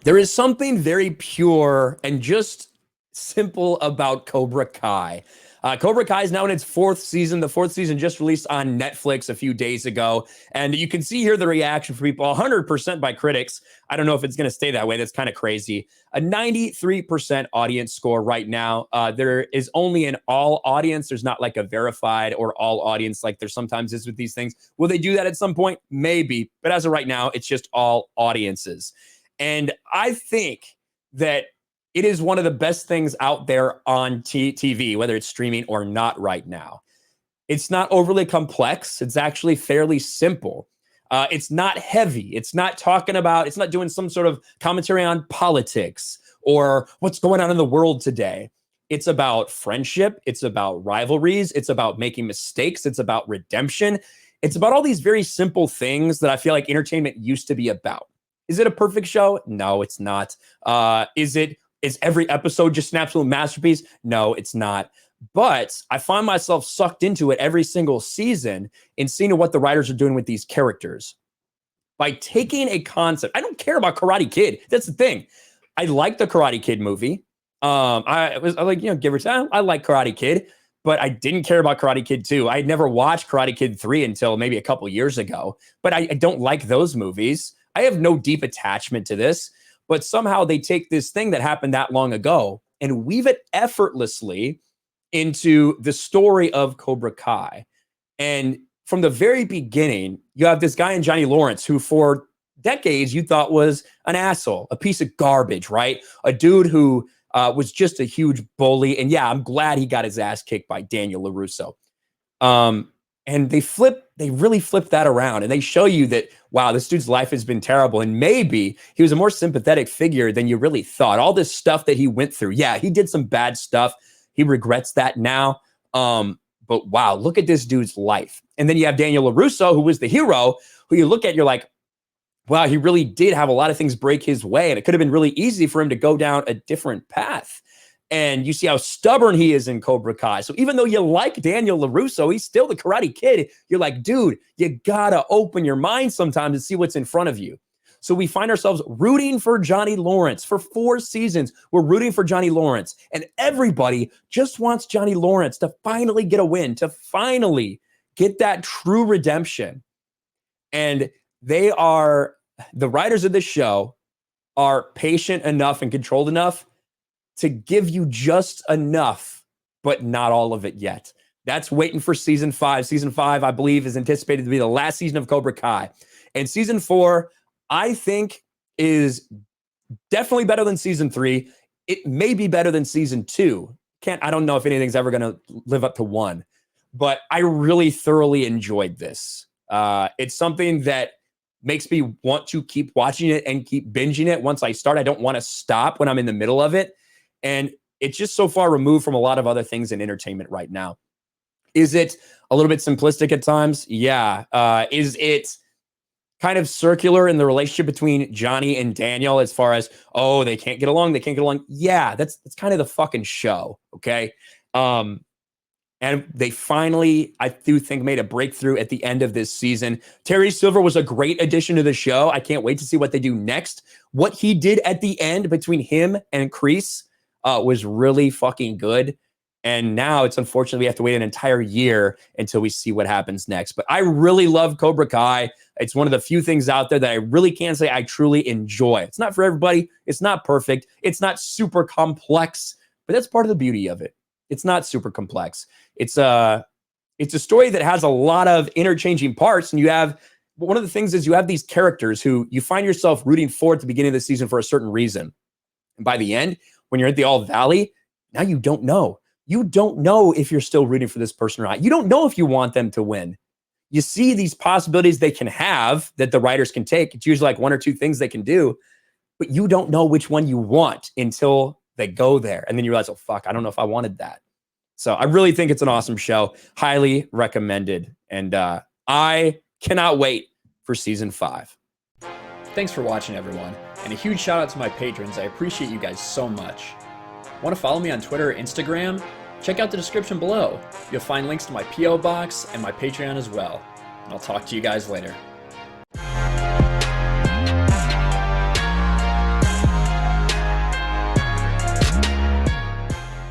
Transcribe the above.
There is something very pure and just simple about Cobra Kai. Cobra Kai is now in its fourth season. The fourth season just released on Netflix a few days ago. And you can see here the reaction for people, 100% by critics. I don't know if it's going to stay that way. That's kind of crazy. A 93% audience score right now. There is only an all audience. There's not like a verified or all audience like there sometimes is with these things. Will they do that at some point? Maybe. But as of right now, it's just all audiences. And I think that it is one of the best things out there on TV, whether it's streaming or not right now. It's not overly complex. It's actually fairly simple. It's not heavy. It's not doing some sort of commentary on politics or what's going on in the world today. It's about friendship. It's about rivalries. It's about making mistakes. It's about redemption. It's about all these very simple things that I feel like entertainment used to be about. Is it a perfect show? No, it's not. Is every episode just an absolute masterpiece? No, it's not. But I find myself sucked into it every single season and seeing what the writers are doing with these characters. By taking a concept, I don't care about Karate Kid. That's the thing. I like the Karate Kid movie. I like, give or take, I like Karate Kid, but I didn't care about Karate Kid 2. I had never watched Karate Kid 3 until maybe a couple years ago, but I don't like those movies. I have no deep attachment to this. But somehow they take this thing that happened that long ago and weave it effortlessly into the story of Cobra Kai. And from the very beginning, you have this guy in Johnny Lawrence who for decades you thought was an asshole, a piece of garbage, right? A dude who was just a huge bully. And yeah, I'm glad he got his ass kicked by Daniel LaRusso. And they really flip that around and they show you that, wow, this dude's life has been terrible. And maybe he was a more sympathetic figure than you really thought. All this stuff that he went through. Yeah, he did some bad stuff. He regrets that now. But wow, look at this dude's life. And then you have Daniel LaRusso, who was the hero, who you look at, you're like, wow, he really did have a lot of things break his way. And it could have been really easy for him to go down a different path. And you see how stubborn he is in Cobra Kai. So even though you like Daniel LaRusso, he's still the Karate Kid. You're like, dude, you gotta open your mind sometimes and see what's in front of you. So we find ourselves rooting for Johnny Lawrence. For 4 seasons, we're rooting for Johnny Lawrence. And everybody just wants Johnny Lawrence to finally get a win, to finally get that true redemption. And the writers of this show are patient enough and controlled enough to give you just enough, but not all of it yet. That's waiting for season 5. Season 5, I believe, is anticipated to be the last season of Cobra Kai. And season 4, I think, is definitely better than season 3. It may be better than season 2. I don't know if anything's ever going to live up to 1, but I really thoroughly enjoyed this. It's something that makes me want to keep watching it and keep binging it. Once I start, I don't want to stop when I'm in the middle of it. And it's just so far removed from a lot of other things in entertainment right now. Is it a little bit simplistic at times? Yeah. Is it kind of circular in the relationship between Johnny and Daniel as far as, oh, they can't get along. Yeah, that's kind of the fucking show. Okay. And they finally, I do think, made a breakthrough at the end of this season. Terry Silver was a great addition to the show. I can't wait to see what they do next. What he did at the end between him and Kreese was really fucking good. And now it's unfortunately we have to wait an entire year until we see what happens next. But I really love Cobra Kai. It's one of the few things out there that I really can say I truly enjoy. It's not for everybody. It's not perfect. It's not super complex, but that's part of the beauty of it. It's not super complex. It's a story that has a lot of interchanging parts. And one of the things is you have these characters who you find yourself rooting for at the beginning of the season for a certain reason. And by the end, when you're at the All Valley, now you don't know. You don't know if you're still rooting for this person or not. You don't know if you want them to win. You see these possibilities they can have that the writers can take. It's usually like 1 or 2 things they can do, but you don't know which one you want until they go there. And then you realize, oh, fuck, I don't know if I wanted that. So I really think it's an awesome show. Highly recommended. And I cannot wait for season 5. Thanks for watching, everyone. And a huge shout out to my patrons. I appreciate you guys so much. Want to follow me on Twitter or Instagram? Check out the description below. You'll find links to my P.O. box and my Patreon as well. And I'll talk to you guys later.